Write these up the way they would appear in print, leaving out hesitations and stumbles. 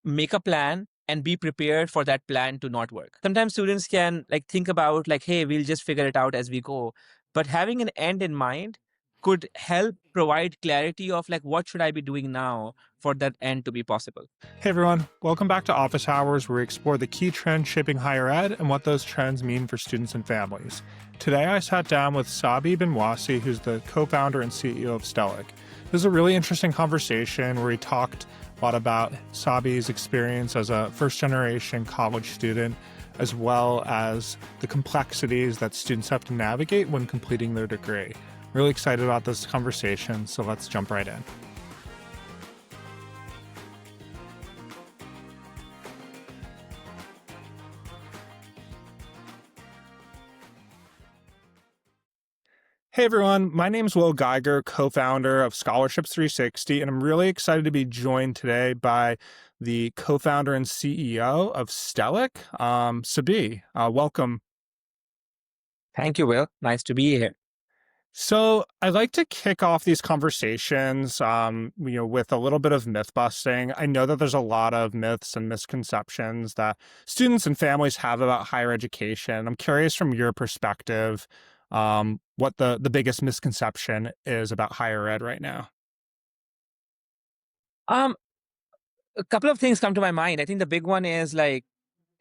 make a plan and be prepared for that plan to not work. Sometimes students can like think about like, hey, we'll just figure it out as we go. But having an end in mind could help provide clarity of like, what should I be doing now for that end to be possible? Hey everyone, welcome back to Office Hours, where we explore the key trends shaping higher ed and what those trends mean for students and families. Today I sat down with Sabih bin Wasi, who's the co-founder and CEO of Stellic. This is a really interesting conversation where he talked a lot about Sabih's experience as a first-generation college student, as well as the complexities that students have to navigate when completing their degree. Really excited about this conversation, so let's jump right in. Hey everyone, my name is Will Geiger, co-founder of Scholarships 360, and I'm really excited to be joined today by the co-founder and CEO of Stellic, Sabih. Welcome. Thank you, Will. Nice to be here. So I like to kick off these conversations, with a little bit of myth busting. I know that there's a lot of myths and misconceptions that students and families have about higher education. I'm curious from your perspective, what the biggest misconception is about higher ed right now. Um, a couple of things come to my mind. I think the big one is like,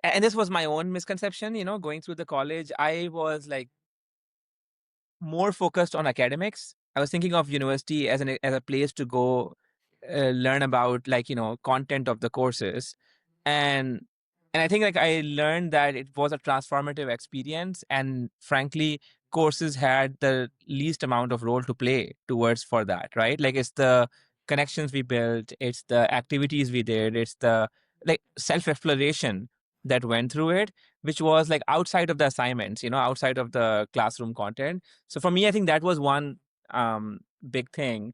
and this was my own misconception, going through the college, I was like more focused on academics. I was thinking of university as as a place to go learn about like content of the courses, and I think like I learned that it was a transformative experience, and frankly, courses had the least amount of role to play towards for that, right? Like it's the connections we built, it's the activities we did, it's the like self exploration that went through it, which was like outside of the assignments, outside of the classroom content. So for me, I think that was one big thing.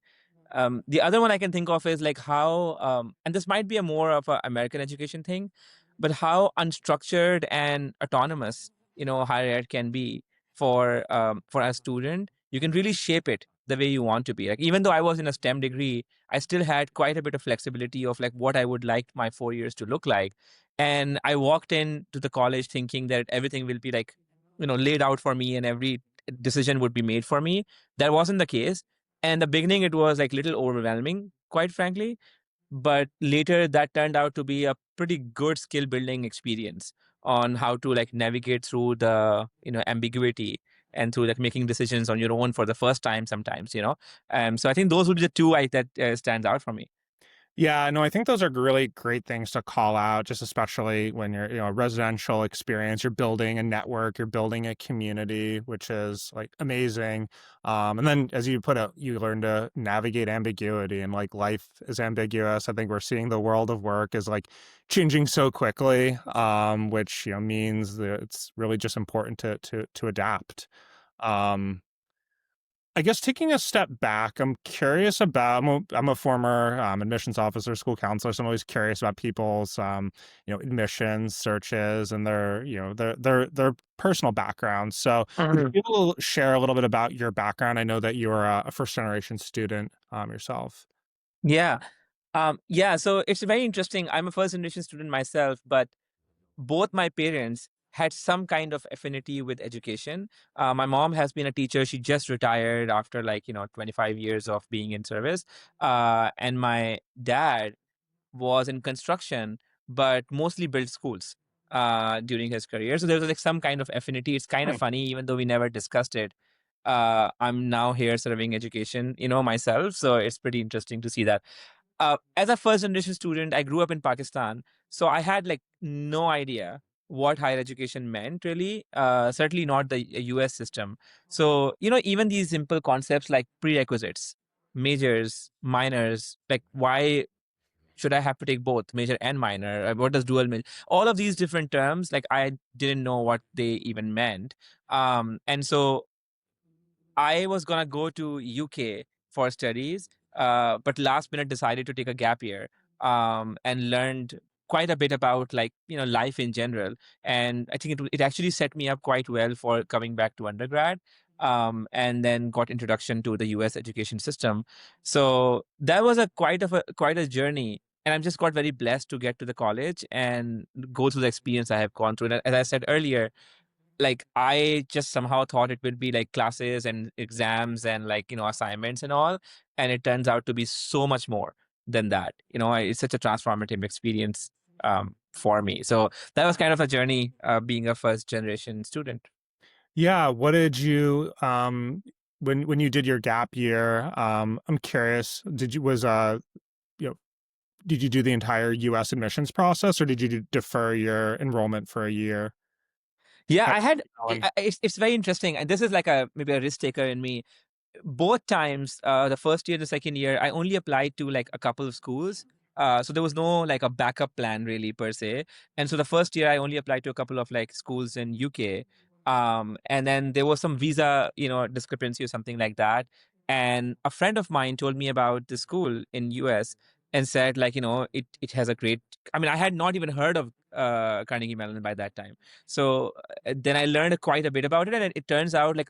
The other one I can think of is like how, and this might be a more of an American education thing, but how unstructured and autonomous, higher ed can be for a student. You can really shape it the way you want to be. Like even though I was in a STEM degree, I still had quite a bit of flexibility of like what I would like my 4 years to look like. And I walked into the college thinking that everything will be like, laid out for me and every decision would be made for me. That wasn't the case. And in the beginning, it was like little overwhelming, quite frankly. But later, that turned out to be a pretty good skill building experience on how to like navigate through the ambiguity and through like making decisions on your own for the first time sometimes. So I think those would be the two that stands out for me. Yeah, no, I think those are really great things to call out, just especially when you're, a residential experience, you're building a network, you're building a community, which is like amazing. And then as you put it, you learn to navigate ambiguity, and like life is ambiguous. I think we're seeing the world of work is like changing so quickly, which, means that it's really just important to adapt. Um, I guess taking a step back, I'm curious about. I'm a former admissions officer, school counselor, so I'm always curious about people's, admissions searches and their, their personal backgrounds. So, would you Mhm. be able to share a little bit about your background? I know that you're a first generation student yourself. Yeah. Yeah. So it's very interesting. I'm a first generation student myself, but both my parents had some kind of affinity with education. My mom has been a teacher. She just retired after like, 25 years of being in service. And my dad was in construction, but mostly built schools during his career. So there was like some kind of affinity. It's kind of Hmm. funny, even though we never discussed it. I'm now here serving education, myself. So it's pretty interesting to see that. As a first generation student, I grew up in Pakistan, so I had like no idea what higher education meant really. Certainly not the US system. So, even these simple concepts like prerequisites, majors, minors, like why should I have to take both major and minor? What does dual major? All of these different terms, like I didn't know what they even meant. And so I was gonna go to UK for studies, but last minute decided to take a gap year, and learned quite a bit about like life in general. And I think it actually set me up quite well for coming back to undergrad, and then got introduction to the US education system. So that was a quite a journey. And I'm just got very blessed to get to the college and go through the experience I have gone through. And as I said earlier, like I just somehow thought it would be like classes and exams and like, assignments and all. And it turns out to be so much more than that. It's such a transformative experience for me. So that was kind of a journey being a first generation student. Yeah, what did you when you did your gap year, I'm curious, did you was you know, did you do the entire US admissions process, or did you defer your enrollment for a year Yeah, at I had. Carnegie Mellon? It's very interesting, and this is like a maybe a risk taker in me. Both times, the first year, the second year, I only applied to like a couple of schools. So there was no like a backup plan really per se. And so the first year I only applied to a couple of like schools in UK. And then there was some visa, discrepancy or something like that. And a friend of mine told me about the school in US and said like, it has a great, I mean, I had not even heard of Carnegie Mellon by that time. So then I learned quite a bit about it. And it turns out like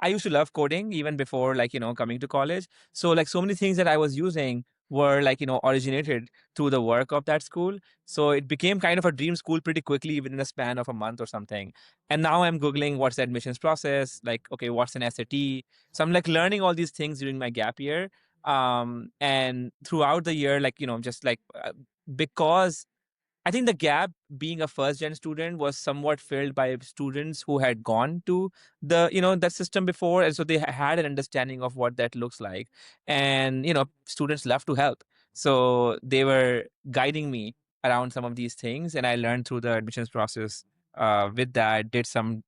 I used to love coding even before like, coming to college. So like so many things that I was using were like, originated through the work of that school. So it became kind of a dream school pretty quickly within a span of a month or something. And now I'm Googling what's the admissions process, like, okay, what's an SAT? So I'm like learning all these things during my gap year. And throughout the year, like, just like because I think the gap being a first gen student was somewhat filled by students who had gone to that system before. And so they had an understanding of what that looks like. And, students love to help. So they were guiding me around some of these things. And I learned through the admissions process with that, did some,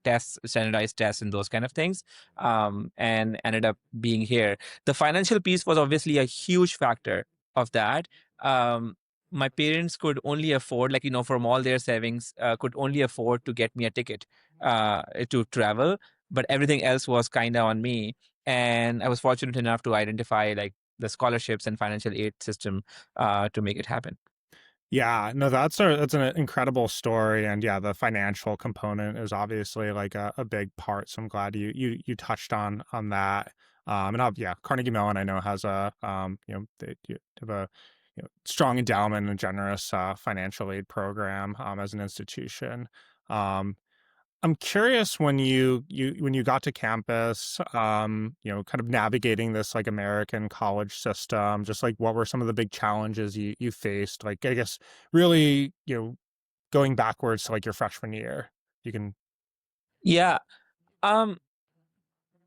tests, standardized tests and those kind of things, and ended up being here. The financial piece was obviously a huge factor of that. Um, my parents could only afford, like, from all their savings, could only afford to get me a ticket to travel, but everything else was kind of on me. And I was fortunate enough to identify like the scholarships and financial aid system to make it happen. Yeah, no, that's an incredible story, and yeah, the financial component is obviously like a big part. So I'm glad you touched on that. And yeah, Carnegie Mellon I know has a they you have a strong endowment and generous financial aid program as an institution. Um, I'm curious when you got to campus, kind of navigating this like American college system, just like what were some of the big challenges you faced? Like I guess really, going backwards to like your freshman year. You can Yeah. Um,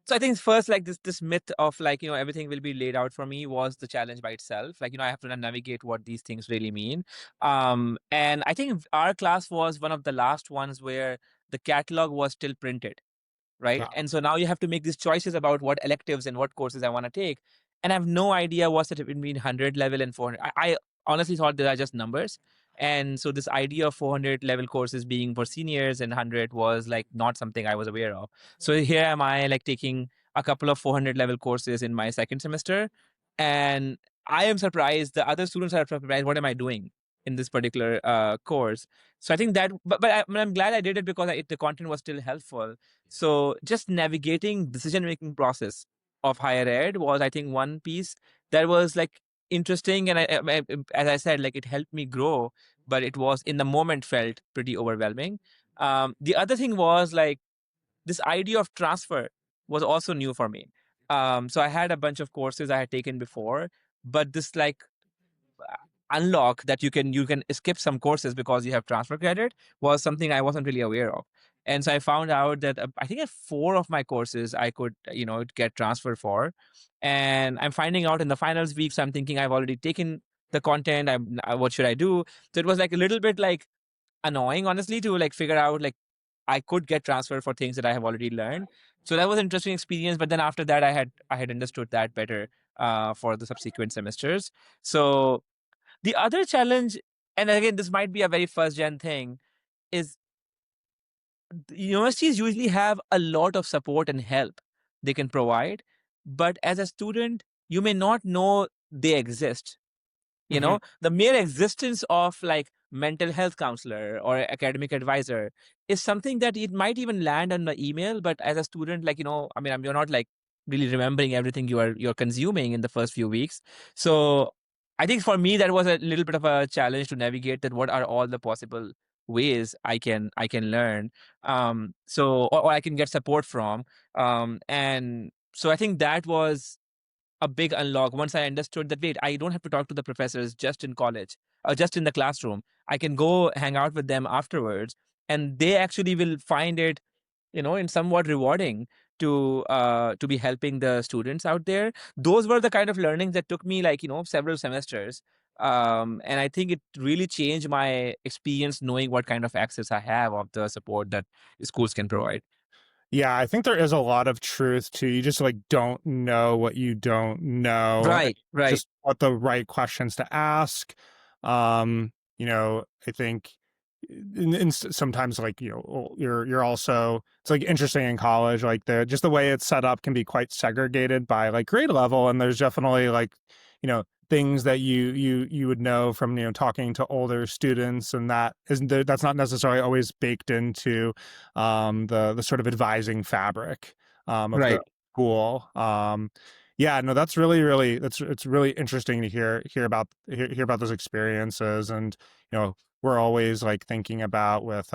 So I think first, like this myth of like, everything will be laid out for me was the challenge by itself. Like, I have to navigate what these things really mean. And I think our class was one of the last ones where the catalog was still printed, right? yeah. And so now you have to make these choices about what electives and what courses I want to take. And I have no idea what's the difference between 100 level and 400. I honestly thought they are just numbers. And so this idea of 400 level courses being for seniors and 100 was like not something I was aware of. So here am I like taking a couple of 400 level courses in my second semester. And I am surprised. The other students are surprised. What am I doing in this particular course? So I think that, but I'm glad I did it because the content was still helpful. So just navigating decision making process of higher ed was, I think, one piece that was like interesting, and as I said, like it helped me grow, but it was in the moment felt pretty overwhelming. The other thing was like this idea of transfer was also new for me. So I had a bunch of courses I had taken before, but this like unlock that you can skip some courses because you have transfer credit was something I wasn't really aware of. And so I found out that I think at 4 of my courses I could get transferred for, and I'm finding out in the finals week. So I'm thinking I've already taken the content. What should I do? So it was like a little bit like annoying, honestly, to like figure out like I could get transferred for things that I have already learned. So that was an interesting experience. But then after that, I had understood that better for the subsequent semesters. So the other challenge, and again, this might be a very first gen thing, is the universities usually have a lot of support and help they can provide. But as a student, you may not know they exist. Mhm. The mere existence of like mental health counselor or academic advisor is something that it might even land on the email. But as a student, like, I mean, you're not like really remembering everything you're consuming in the first few weeks. So I think for me that was a little bit of a challenge to navigate that what are all the possible ways I can learn, or I can get support from, and so I think that was a big unlock once I understood that wait, I don't have to talk to the professors just in college or just in the classroom. I can go hang out with them afterwards, and they actually will find it, in somewhat rewarding to be helping the students out there. Those were the kind of learnings that took me like, several semesters. And I think it really changed my experience knowing what kind of access I have of the support that schools can provide. Yeah, I think there is a lot of truth to you just like don't know what you don't know, Right, right, just what the right questions to ask. I think sometimes like you're also it's like interesting in college like the way it's set up can be quite segregated by like grade level, and there's definitely like things that you would know from talking to older students, and that's not necessarily always baked into the sort of advising fabric of the right. school. Yeah, no, that's really it's really interesting to hear about those experiences. And we're always like thinking about with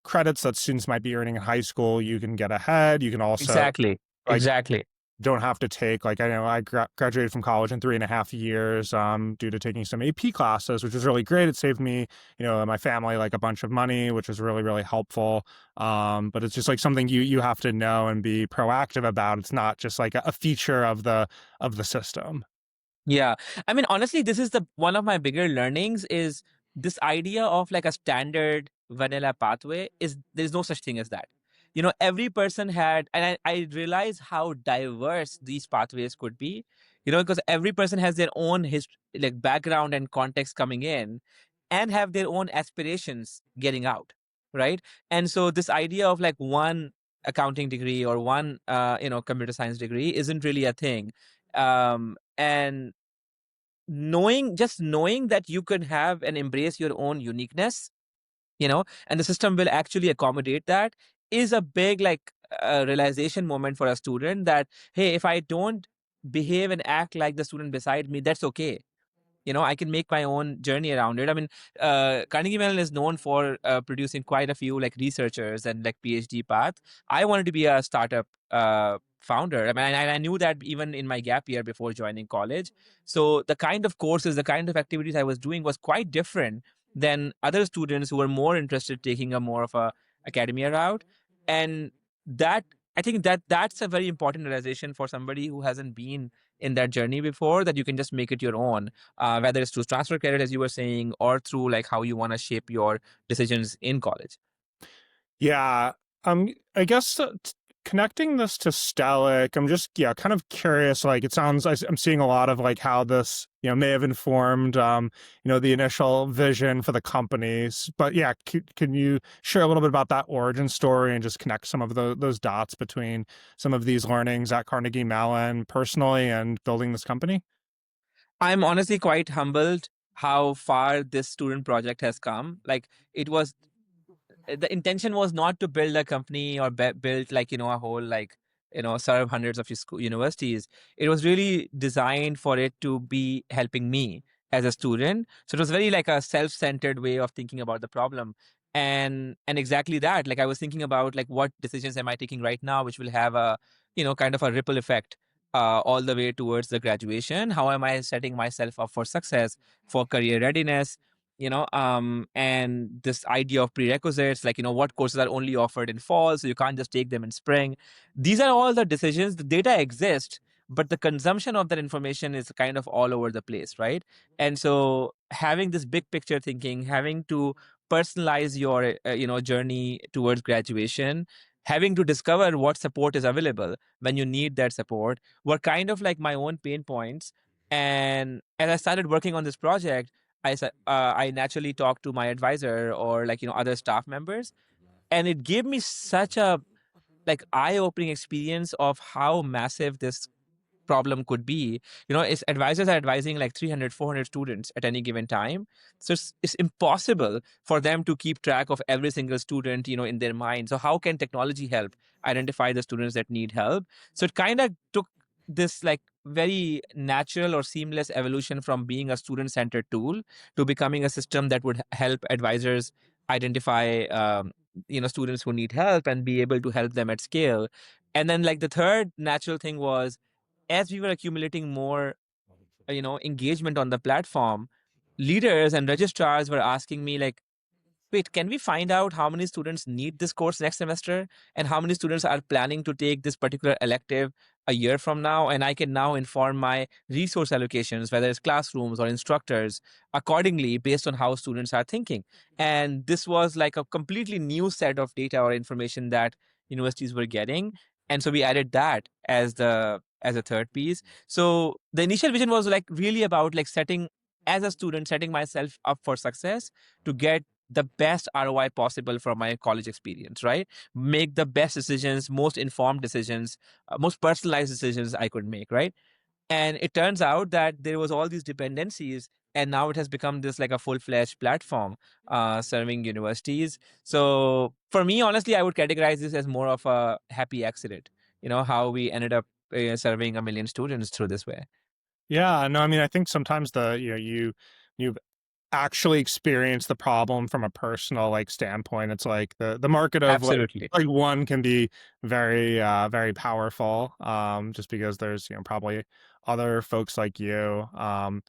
credits that students might be earning in high school, you can get ahead. You can also Exactly, like exactly. don't have to take like I know I graduated from college in 3.5 years due to taking some AP classes, which was really great. It saved me, and my family like a bunch of money, which was really helpful. But it's just like something you have to know and be proactive about. It's not just like a feature of the system. Yeah. I mean, honestly, this is the one of my bigger learnings is this idea of like a standard vanilla pathway is there's no such thing as that. Every person had, and I realize how diverse these pathways could be, because every person has their own history, like background and context coming in and have their own aspirations getting out. Right. And so this idea of like one accounting degree or one, computer science degree isn't really a thing. And knowing that you can have and embrace your own uniqueness, and the system will actually accommodate that is a big like realization moment for a student that hey, if I don't behave and act like the student beside me, that's okay. I can make my own journey around it. I mean, Carnegie Mellon is known for producing quite a few like researchers and like PhD path. I wanted to be a startup founder. I mean, I knew that even in my gap year before joining college. So the kind of courses, the kind of activities I was doing was quite different than other students who were more interested taking a more of a academia route. And that I think that's a very important realization for somebody who hasn't been in that journey before, that you can just make it your own, whether it's through transfer credit, as you were saying, or through like how you want to shape your decisions in college. Yeah. I guess connecting this to Stellic, I'm just kind of curious. Like, it sounds I'm seeing a lot of like how this may have informed the initial vision for the companies. But yeah, can you share a little bit about that origin story and just connect some of those dots between some of these learnings at Carnegie Mellon personally and building this company? I'm honestly quite humbled how far this student project has come. Like it was the intention was not to build a company or build like a whole like serve hundreds of universities. It was really designed for it to be helping me as a student, so it was very like a self-centered way of thinking about the problem. And exactly that, like I was thinking about like what decisions am I taking right now which will have a kind of a ripple effect all the way towards the graduation. How am I setting myself up for success, for career readiness, and this idea of prerequisites, like what courses are only offered in fall, so you can't just take them in spring. These are all the decisions. The data exists, but the consumption of that information is kind of all over the place, right? And so having this big picture thinking, having to personalize your journey towards graduation, having to discover what support is available when you need that support, were kind of like my own pain points. And as I started working on this project, I naturally talked to my advisor or like other staff members, and it gave me such a like eye-opening experience of how massive this problem could be. It's advisors are advising like 300, 400 students at any given time, so it's impossible for them to keep track of every single student in their mind. So how can technology help identify the students that need help? So it kind of took this like very natural or seamless evolution from being a student centered tool to becoming a system that would help advisors identify students who need help and be able to help them at scale. And then like the third natural thing was, as we were accumulating more engagement on the platform, leaders and registrars were asking me like, wait, can we find out how many students need this course next semester and how many students are planning to take this particular elective a year from now? And I can now inform my resource allocations, whether it's classrooms or instructors, accordingly based on how students are thinking. And this was like a completely new set of data or information that universities were getting. And so we added that as a third piece. So the initial vision was like really about like as a student, setting myself up for success to get the best ROI possible from my college experience, right? Make the best decisions, most informed decisions, most personalized decisions I could make, right? And it turns out that there was all these dependencies, and now it has become this like a full-fledged platform serving universities. So for me, honestly, I would categorize this as more of a happy accident. How we ended up serving a million students through this way. Yeah, no, I mean, I think sometimes you actually experience the problem from a personal, like, standpoint. It's like the market of, Absolutely. like one can be very, very powerful, just because there's, probably other folks like you, and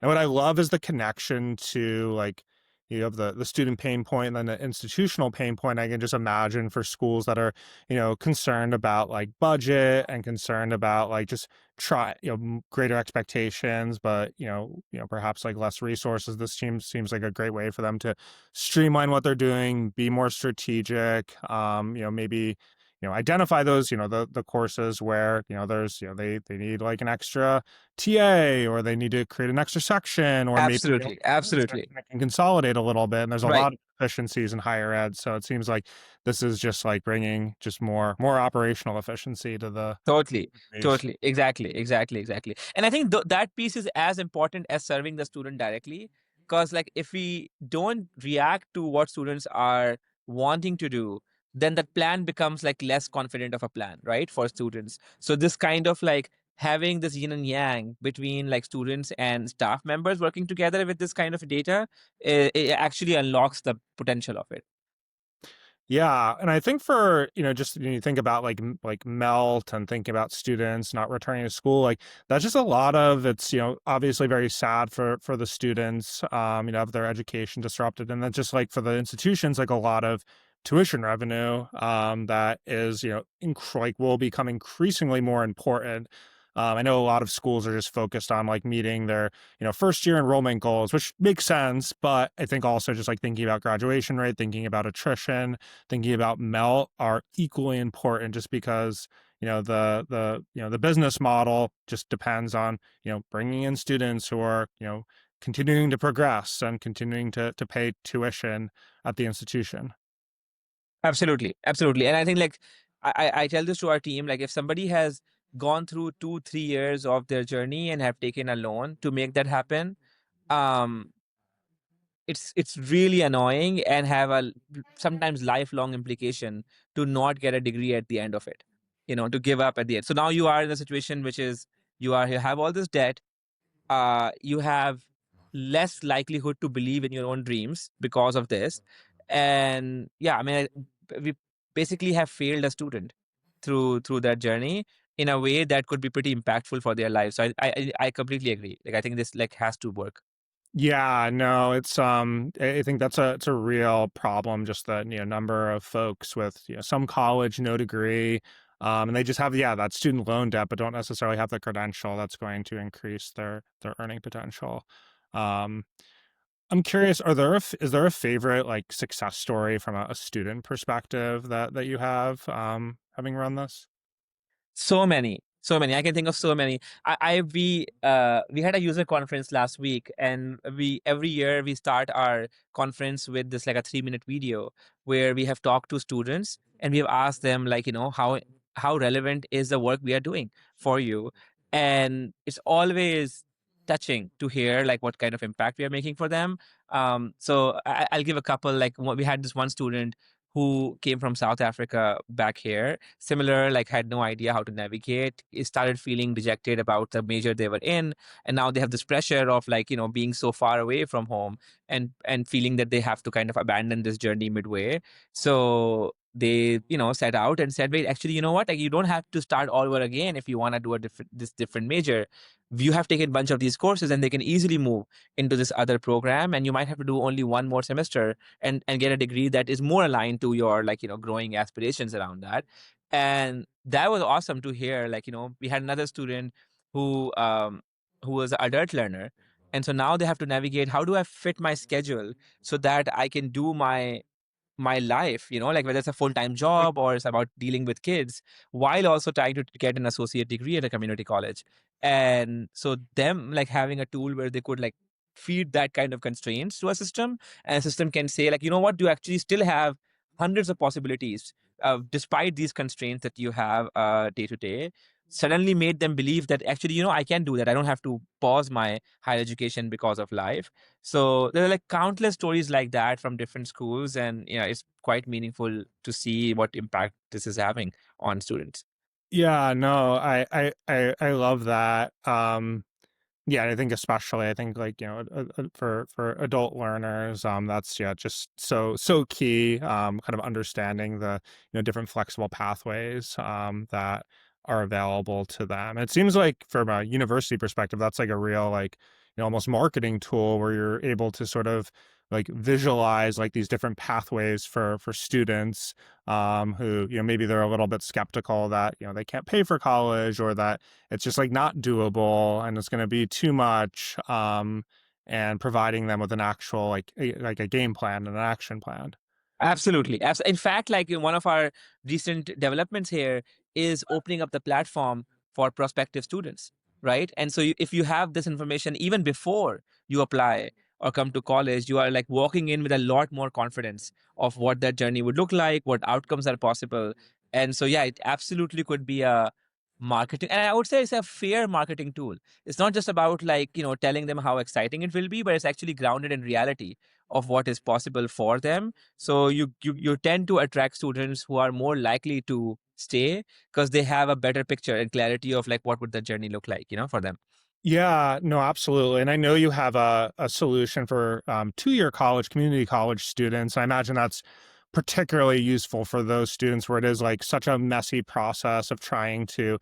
what I love is the connection to, like, you have the student pain point and then the institutional pain point. I can just imagine for schools that are, concerned about, like, budget and concerned about, like, just greater expectations, but perhaps like less resources. This seems like a great way for them to streamline what they're doing, be more strategic. Maybe identify those the courses where there's they need like an extra TA, or they need to create an extra section, or maybe Absolutely. Absolutely. they can consolidate a little bit. And there's a Right. lot of efficiencies in higher ed, so it seems like this is just like bringing just more operational efficiency to the Totally, base. totally. Exactly, exactly, exactly. And I think that piece is as important as serving the student directly. Because, like, if we don't react to what students are wanting to do, then that plan becomes like less confident of a plan, right? For students. So, this kind of like having this yin and yang between like students and staff members working together with this kind of data, it actually unlocks the potential of it. Yeah, and I think for, just when you think about like like melt and thinking about students not returning to school, like that's just a lot of it's, obviously very sad for the students, have their education disrupted. And then just like for the institutions, like a lot of tuition revenue, that is, like will become increasingly more important. I know a lot of schools are just focused on like meeting their, first year enrollment goals, which makes sense. But I think also just like thinking about graduation rate, thinking about attrition, thinking about melt are equally important, just because the business model just depends on bringing in students who are continuing to progress and continuing to pay tuition at the institution. Absolutely, absolutely. And I think like I tell this to our team, like if somebody has gone through 2 3 years of their journey and have taken a loan to make that happen, um, it's really annoying and have sometimes lifelong implication to not get a degree at the end of it, to give up at the end. So now you are in a situation which is you have all this debt, you have less likelihood to believe in your own dreams because of this. And yeah, I mean, we basically have failed a student through that journey in a way that could be pretty impactful for their lives. So I completely agree. Like I think this like has to work. Yeah, no, it's I think it's a real problem, just the number of folks with some college, no degree, and they just have that student loan debt, but don't necessarily have the credential that's going to increase their earning potential. Um, I'm curious, is there a favorite like success story from a student perspective that you have, having run this? So many, so many. I can think of so many. We had a user conference last week, and we every year we start our conference with this like a 3 minute video where we have talked to students and we have asked them like how relevant is the work we are doing for you, and it's always touching to hear like what kind of impact we are making for them. So I'll give a couple. Like we had this one student who came from South Africa back here. Similar, like had no idea how to navigate. It started feeling dejected about the major they were in, and now they have this pressure of like being so far away from home and feeling that they have to kind of abandon this journey midway. So they set out and said, wait, actually, you know what, like you don't have to start all over again if you want to do this different major. You have taken a bunch of these courses and they can easily move into this other program, and you might have to do only one more semester and get a degree that is more aligned to your like growing aspirations around that. And that was awesome to hear. Like we had another student who who was an adult learner, and so now they have to navigate, how do I fit my schedule so that I can do my life, like whether it's a full-time job or it's about dealing with kids, while also trying to get an associate degree at a community college. And so them like having a tool where they could like feed that kind of constraints to a system, and a system can say like, you know what, you actually still have hundreds of possibilities despite these constraints that you have day to day, suddenly made them believe that actually, I can do that. I don't have to pause my higher education because of life. So there are like countless stories like that from different schools, and it's quite meaningful to see what impact this is having on students. Yeah, no, I love that. Yeah, I think especially, I think like, for adult learners, that's, yeah, just so key, kind of understanding the, different flexible pathways, that are available to them. It seems like from a university perspective, that's like a real, like, almost marketing tool where you're able to sort of like visualize like these different pathways for students, who, maybe they're a little bit skeptical that, they can't pay for college, or that it's just like not doable and it's going to be too much, and providing them with an actual like a game plan and an action plan. Absolutely. In fact, like one of our recent developments here is opening up the platform for prospective students, right? And so if you have this information even before you apply or come to college, you are like walking in with a lot more confidence of what that journey would look like, what outcomes are possible. And so, yeah, it absolutely could be a marketing, and I would say it's a fair marketing tool. It's not just about like, telling them how exciting it will be, but it's actually grounded in reality of what is possible for them. So you tend to attract students who are more likely to stay because they have a better picture and clarity of like what would the journey look like, for them. Yeah, no, absolutely. And I know you have a solution for, 2-year college, community college students. I imagine that's particularly useful for those students where it is like such a messy process of trying to,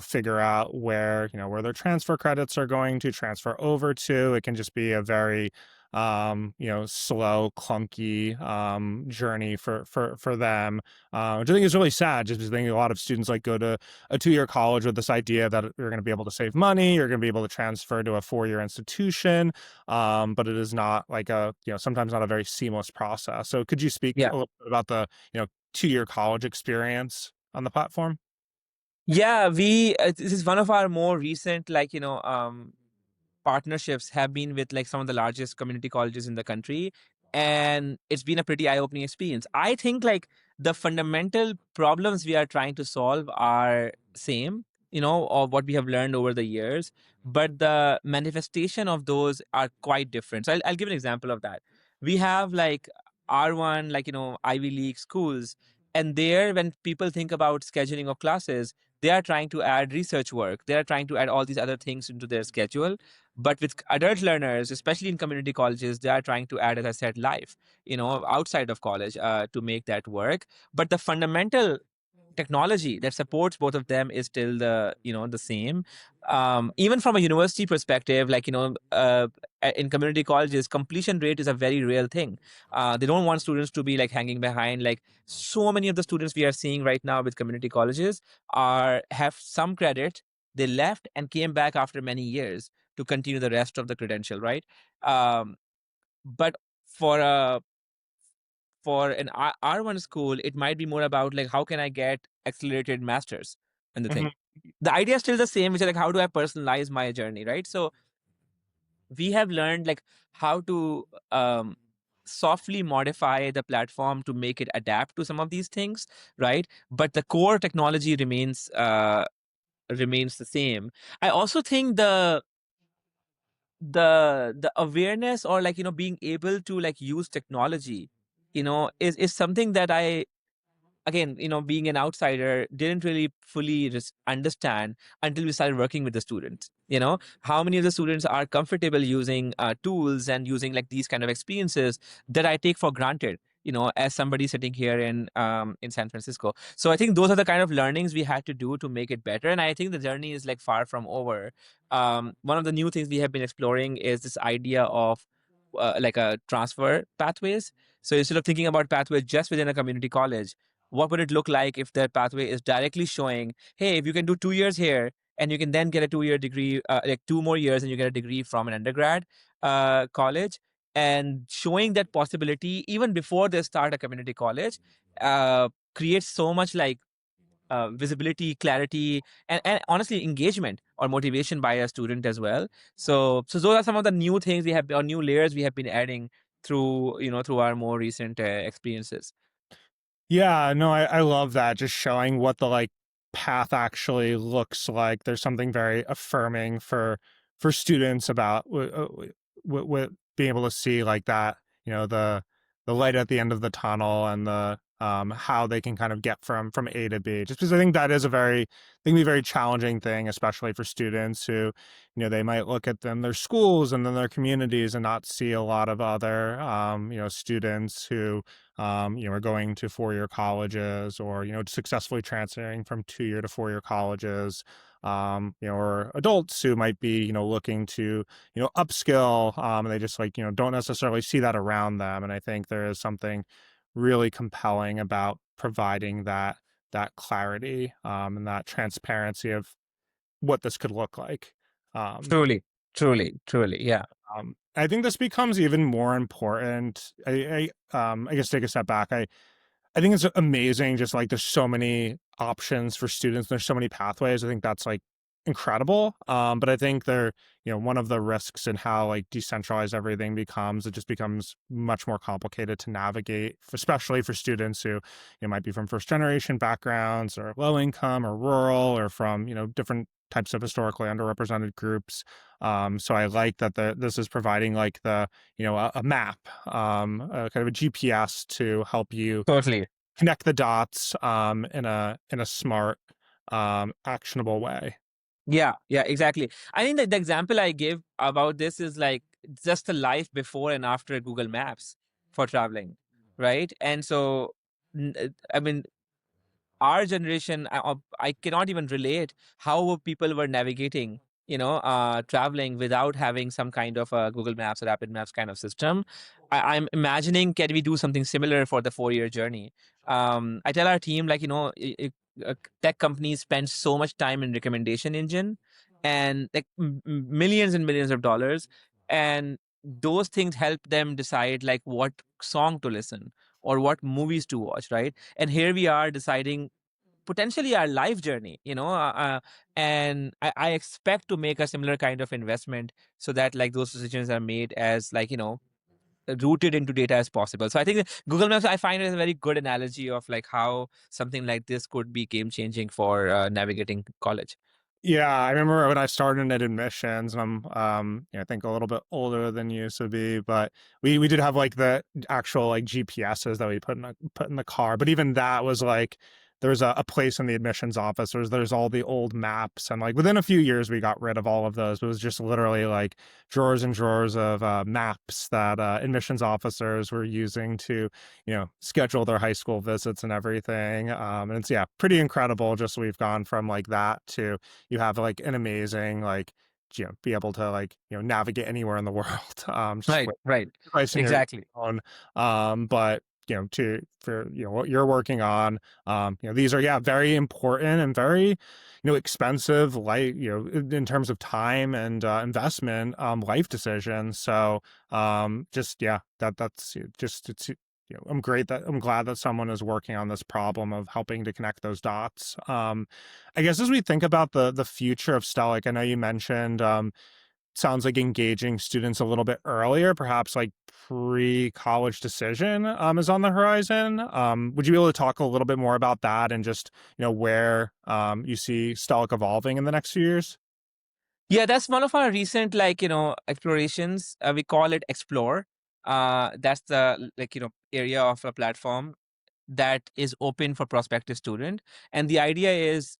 figure out where their transfer credits are going to transfer over to. It can just be a very, slow, clunky, journey for them, which I think is really sad, just because I think a lot of students like go to a 2-year college with this idea that you're going to be able to save money, you're going to be able to transfer to a 4-year institution, but it is not like sometimes not a very seamless process. So could you speak Yeah. a little bit about the 2-year college experience on the platform? Yeah, we this is one of our more recent like partnerships have been with like some of the largest community colleges in the country, and it's been a pretty eye-opening experience. I think like the fundamental problems we are trying to solve are same, of what we have learned over the years, but the manifestation of those are quite different. So I'll give an example of that. We have like R1, like Ivy League schools, and there when people think about scheduling of classes, they are trying to add research work, they are trying to add all these other things into their schedule. But with adult learners, especially in community colleges, they are trying to add, as I said, life, outside of college, to make that work. But the fundamental technology that supports both of them is still the same. Even from a university perspective, like in community colleges, completion rate is a very real thing. They don't want students to be like hanging behind. Like so many of the students we are seeing right now with community colleges have some credit, they left and came back after many years to continue the rest of the credential, right? Um, but for a for an R1 school, it might be more about like how can I get accelerated masters and the thing. Mhm, The idea is still the same, which is like how do I personalize my journey, right? So we have learned like how to softly modify the platform to make it adapt to some of these things, right? But the core technology remains the same. I also think the awareness or like being able to like use technology is something that I, again, being an outsider, didn't really fully understand until we started working with the students. How many of the students are comfortable using tools and using like these kind of experiences that I take for granted, as somebody sitting here in San Francisco. So I think those are the kind of learnings we had to do to make it better. And I think the journey is like far from over. One of the new things we have been exploring is this idea of like a transfer pathways. So instead of thinking about pathways just within a community college, what would it look like if that pathway is directly showing, hey, if you can do 2 years here and you can then get a 2 year degree, like 2 more years and you get a degree from an undergrad college, and showing that possibility even before they start a community college creates so much like visibility, clarity, and honestly engagement or motivation by a student as well. So those are some of the new things we have, or new layers we have been adding through through our more recent experiences. Yeah, no, I love that. Just showing what the like path actually looks like. There's something very affirming for students about being able to see like that, the light at the end of the tunnel and the how they can kind of get from A to B. Just because I think that is a very can be a very challenging thing, especially for students who, they might look at them their schools and then their communities and not see a lot of other students who are going to 4-year colleges or, successfully transferring from 2-year to 4-year colleges, or adults who might be, looking to, upskill, and they just like, don't necessarily see that around them. And I think there is something really compelling about providing that clarity, and that transparency of what this could look like. Um, Truly, truly, truly, yeah. I think this becomes even more important. I guess take a step back. I think it's amazing. Just like there's so many options for students. There's so many pathways. I think that's like incredible. But I think one of the risks in how like decentralized everything becomes, it just becomes much more complicated to navigate, especially for students who, might be from first generation backgrounds or low income or rural or from, different types of historically underrepresented groups. So I like that this is providing like a map, kind of a GPS to help you Totally. connect the dots, in a smart, actionable way. Yeah, yeah, exactly. I think that the example I give about this is like just the life before and after Google Maps for traveling, right? And so, I mean, our generation, I cannot even relate how people were navigating, traveling without having some kind of a Google Maps or Rapid Maps kind of system. I'm imagining, can we do something similar for the 4 year journey? I tell our team, like, tech companies spend so much time in recommendation engine and like millions and millions of dollars. And those things help them decide like what song to listen or what movies to watch, right? And here we are deciding potentially our life journey, and I expect to make a similar kind of investment so that like those decisions are made as like rooted into data as possible. So I think that Google Maps, I find, is a very good analogy of like how something like this could be game changing for navigating college. Yeah, I remember when I started at admissions, and I'm, I think a little bit older than you to be, but we did have like the actual like GPSs that we put in the car. But even that was like there was a place in the admissions office. There's all the old maps, and like within a few years we got rid of all of those. It was just literally like drawers and drawers of maps that admissions officers were using to schedule their high school visits and everything. And it's yeah, pretty incredible. Just we've gone from like that to you have like an amazing like be able to like navigate anywhere in the world just Right, with right. device in your Exactly. phone. But to for what you're working on, these are yeah very important and very expensive, like in terms of time and investment, life decisions. So just yeah, that's just it's I'm glad that someone is working on this problem of helping to connect those dots. I guess as we think about the future of Stellic, I know you mentioned sounds like engaging students a little bit earlier, perhaps like pre-college decision is on the horizon. Would you be able to talk a little bit more about that and just where you see Stellic evolving in the next few years? Yeah, that's one of our recent, like, explorations. We call it Explore. That's the area of a platform that is open for prospective student. And the idea is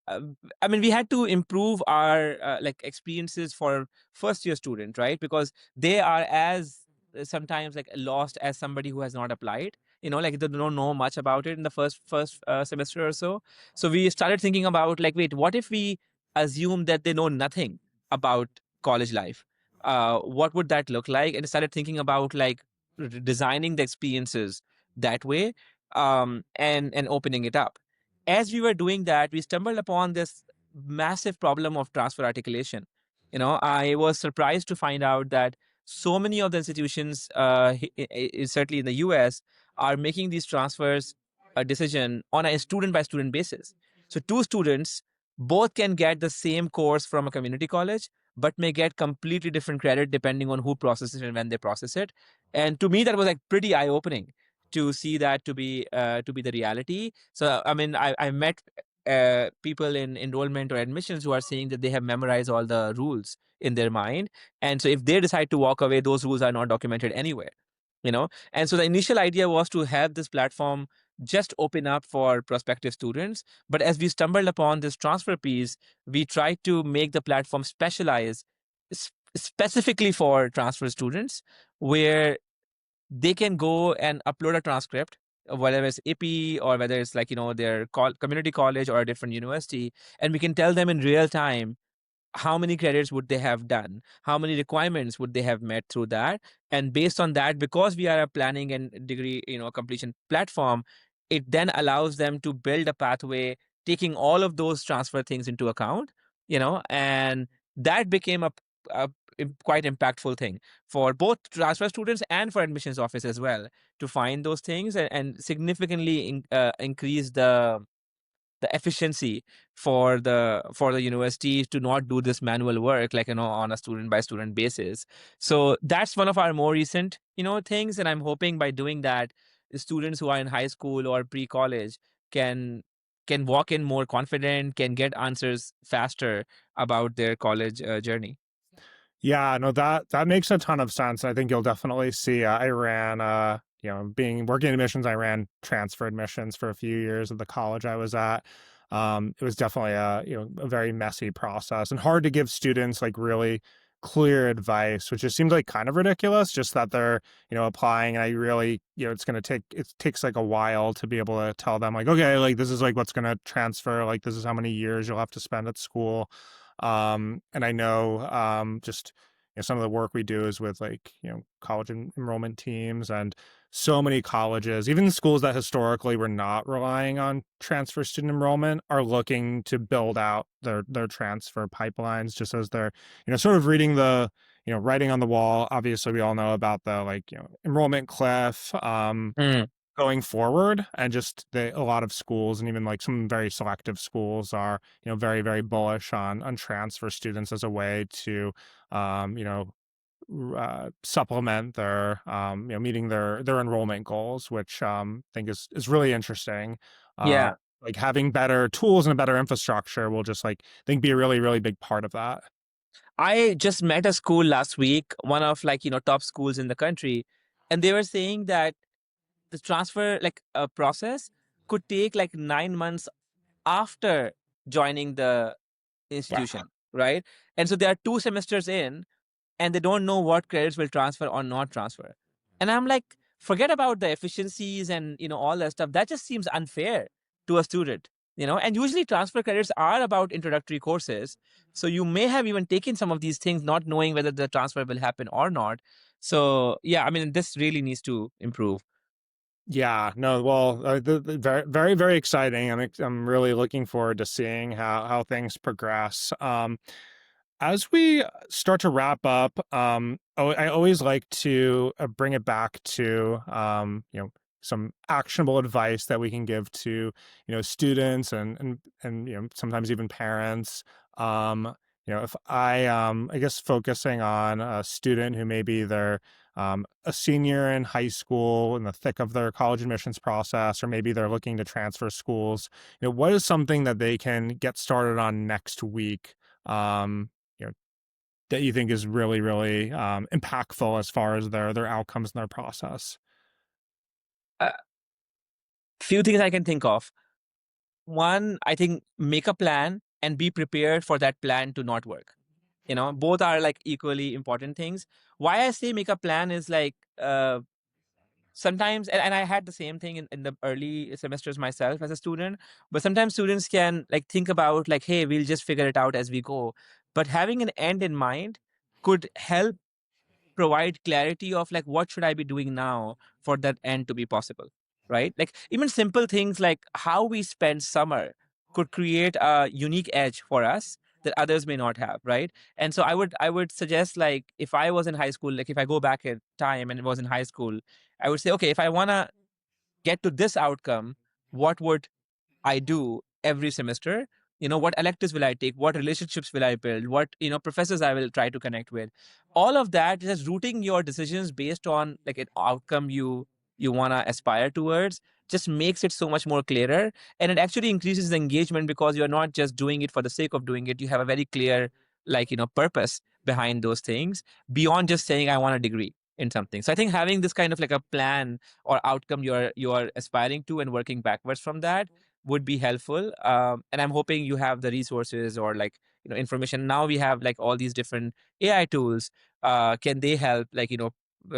uh, I mean, we had to improve our experiences for first year student, right? Because they are as sometimes like lost as somebody who has not applied. Like they don't know much about it in the first semester or so. So we started thinking about like, wait, what if we assume that they know nothing about college life? What would that look like? And started thinking about like designing the experiences that way, and opening it up. As we were doing that, we stumbled upon this massive problem of transfer articulation. I was surprised to find out that so many of the institutions, certainly in the US, are making these transfers a decision on a student by student basis. So, two students both can get the same course from a community college, but may get completely different credit depending on who processes it and when they process it. And to me, that was like pretty eye opening to see that to be the reality. So I mean, I met people in enrollment or admissions who are saying that they have memorized all the rules in their mind, and so if they decide to walk away, those rules are not documented anywhere. And so the initial idea was to have this platform just open up for prospective students, but as we stumbled upon this transfer piece, we tried to make the platform specialize specifically for transfer students, where they can go and upload a transcript, whether it's AP or whether it's their community college or a different university, and we can tell them in real time how many credits would they have done, how many requirements would they have met through that. And based on that, because we are a planning and degree completion platform, it then allows them to build a pathway taking all of those transfer things into account. And that became a quite impactful thing for both transfer students and for admissions office as well, to find those things and significantly increase the efficiency for the university to not do this manual work, on a student by student basis. So that's one of our more recent things, and I'm hoping by doing that, the students who are in high school or pre-college can can walk in more confident, can get answers faster about their college journey. Yeah, no, that makes a ton of sense. I think you'll definitely see. I ran, being working in admissions, I ran transfer admissions for a few years at the college I was at. It was definitely a very messy process and hard to give students like really clear advice, which just seems like kind of ridiculous. Just that they're applying, and I really it's going to take it takes like a while to be able to tell them like, okay, like this is like what's going to transfer, like this is how many years you'll have to spend at school. And I know just some of the work we do is with like college enrollment teams, and so many colleges, even schools that historically were not relying on transfer student enrollment, are looking to build out their transfer pipelines, just as they're sort of reading the writing on the wall. Obviously we all know about the like enrollment cliff going forward, and just a lot of schools, and even like some very selective schools, are very very bullish on transfer students as a way to um, you know supplement their meeting their enrollment goals, which I think is really interesting. uh Yeah. like having better tools and a better infrastructure will just like I think be a really really big part of that. I just met a school last week, one of top schools in the country, and they were saying that the transfer process could take like 9 months after joining the Wow. institution, right? And so there are 2 semesters in, and they don't know what credits will transfer or not transfer. And I'm like, forget about the efficiencies and all that stuff. That just seems unfair to a student. And usually transfer credits are about introductory courses. So you may have even taken some of these things not knowing whether the transfer will happen or not. So yeah, I mean, this really needs to improve. Yeah, no, well, the very, very, very exciting. I'm really looking forward to seeing how things progress. As we start to wrap up, I always like to bring it back to some actionable advice that we can give to students and sometimes even parents. If I guess focusing on a student who maybe they're a senior in high school in the thick of their college admissions process, or maybe they're looking to transfer schools. What is something that they can get started on next week? Um, that you think is really, really impactful as far as their outcomes and their process? A few things I can think of. One, I think make a plan and be prepared for that plan to not work. Both are like equally important things. Why I say make a plan is like sometimes, and I had the same thing in the early semesters myself as a student, but sometimes students can like think about like, hey, we'll just figure it out as we go. But having an end in mind could help provide clarity of like what should I be doing now for that end to be possible, right? Like even simple things like how we spend summer could create a unique edge for us that others may not have, right? And so I would suggest, like, if I was in high school, like if I go back in time and it was in high school, I would say, okay, if I want to get to this outcome, what would I do every semester? What electives will I take? What relationships will I build? What, professors I will try to connect with? All of that, just rooting your decisions based on like an outcome you want to aspire towards, just makes it so much more clearer. And it actually increases the engagement because you're not just doing it for the sake of doing it. You have a very clear, like, purpose behind those things beyond just saying, I want a degree in something. So I think having this kind of like a plan or outcome you're aspiring to and working backwards from that would be helpful. And I'm hoping you have the resources or like, information. Now we have like all these different AI tools. Can they help, like,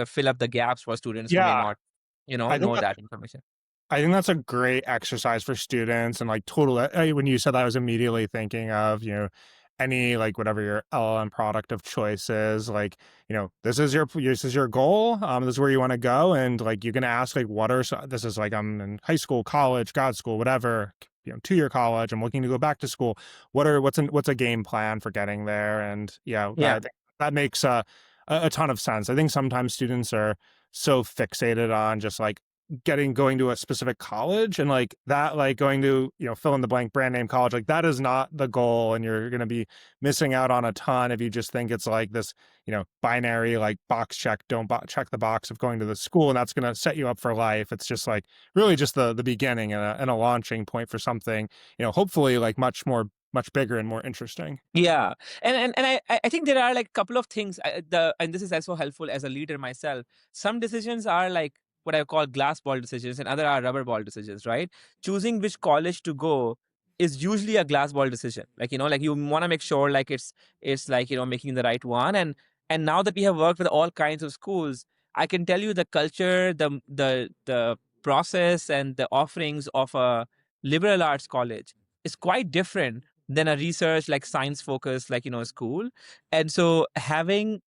fill up the gaps for students who may Yeah, not, I think know that information? I think that's a great exercise for students and like total. When you said that, I was immediately thinking of, any like whatever your LLM product of choice is. Like, this is your goal. This is where you want to go, and like you can ask like, this is like I'm in high school, college, grad school, whatever. 2-year college. I'm looking to go back to school. What's a game plan for getting there? And yeah, Yeah. that makes a ton of sense. I think sometimes students are so fixated on just like going to a specific college and like that, like going to fill in the blank brand name college, like that is not the goal, and you're going to be missing out on a ton if you just think it's like this binary like box check, don't check the box of going to the school, and that's going to set you up for life. It's just like really just the beginning and a launching point for something hopefully like much bigger and more interesting. Yeah, and I think there are like a couple of things. And this is also helpful as a leader myself. Some decisions are like what I call glass ball decisions, and other are rubber ball decisions. Right? Choosing which college to go is usually a glass ball decision. Like, like you want to make sure like it's like, making the right one. And now that we have worked with all kinds of schools, I can tell you the culture, the process, and the offerings of a liberal arts college is quite different than a research like science focused, like, school. And so having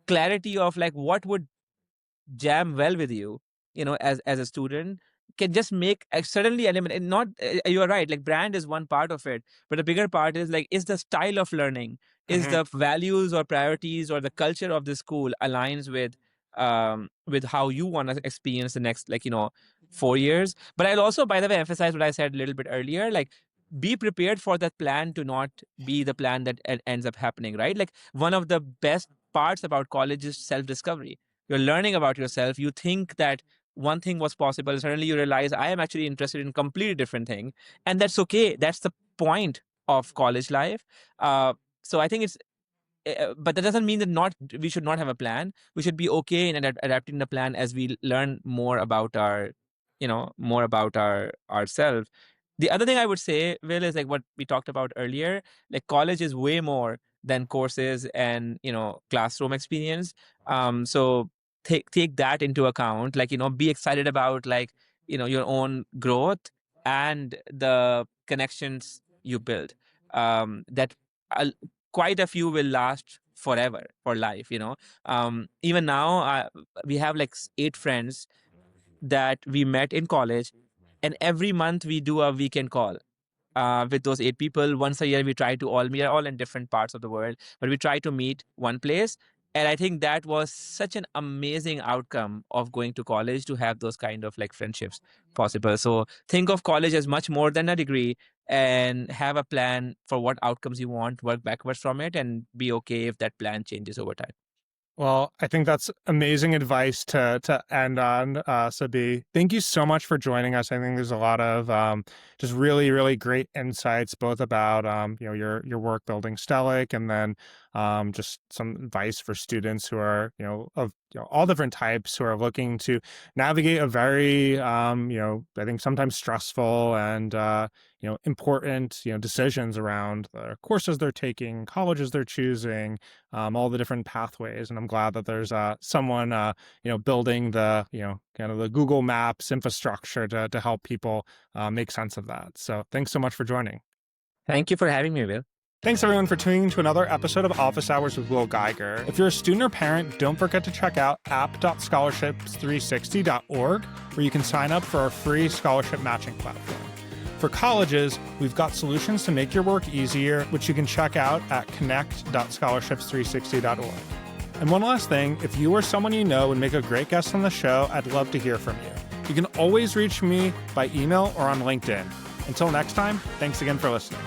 clarity of like what would jam well with you, as a student, can just make suddenly eliminate, and not you are right, like brand is one part of it, but a bigger part is like, is the style of learning, is Hmm. the values or priorities or the culture of the school aligns with how you want to experience the next, like, 4 years. But I'll also, by the way, emphasize what I said a little bit earlier, like be prepared for that plan to not be the plan that ends up happening, right? Like one of the best parts about college is self discovery. You're learning about yourself. You think that one thing was possible, suddenly you realize I am actually interested in a completely different thing, and that's okay. That's the point of college life. So I think it's but that doesn't mean that not we should not have a plan. We should be okay in adapting the plan as we learn more about our ourselves. The other thing I would say, Will, is like what we talked about earlier. Like college is way more than courses and classroom experience. So take that into account. Like, be excited about, like, your own growth and the connections you build. That quite a few will last forever, for life. Even now, we have like 8 friends that we met in college, and every month we do a weekend call with those 8 people. Once a year, we try to all meet. We are all in different parts of the world, but we try to meet one place. And I think that was such an amazing outcome of going to college, to have those kind of like friendships possible. So think of college as much more than a degree, and have a plan for what outcomes you want, work backwards from it, and be okay if that plan changes over time. Well, I think that's amazing advice to end on, Sabi. Thank you so much for joining us. I think there's a lot of just really, really great insights, both about your work building Stellic, and then just some advice for students who are, of all different types, who are looking to navigate a very, I think sometimes stressful and, important, decisions around the courses they're taking, colleges they're choosing, all the different pathways. And I'm glad that there's someone, building the, kind of the Google Maps infrastructure to help people make sense of that. So thanks so much for joining. Thank you for having me, Will. Thanks everyone for tuning in to another episode of Office Hours with Will Geiger. If you're a student or parent, don't forget to check out app.scholarships360.org, where you can sign up for our free scholarship matching platform. For colleges, we've got solutions to make your work easier, which you can check out at connect.scholarships360.org. And one last thing, if you or someone you know would make a great guest on the show, I'd love to hear from you. You can always reach me by email or on LinkedIn. Until next time, thanks again for listening.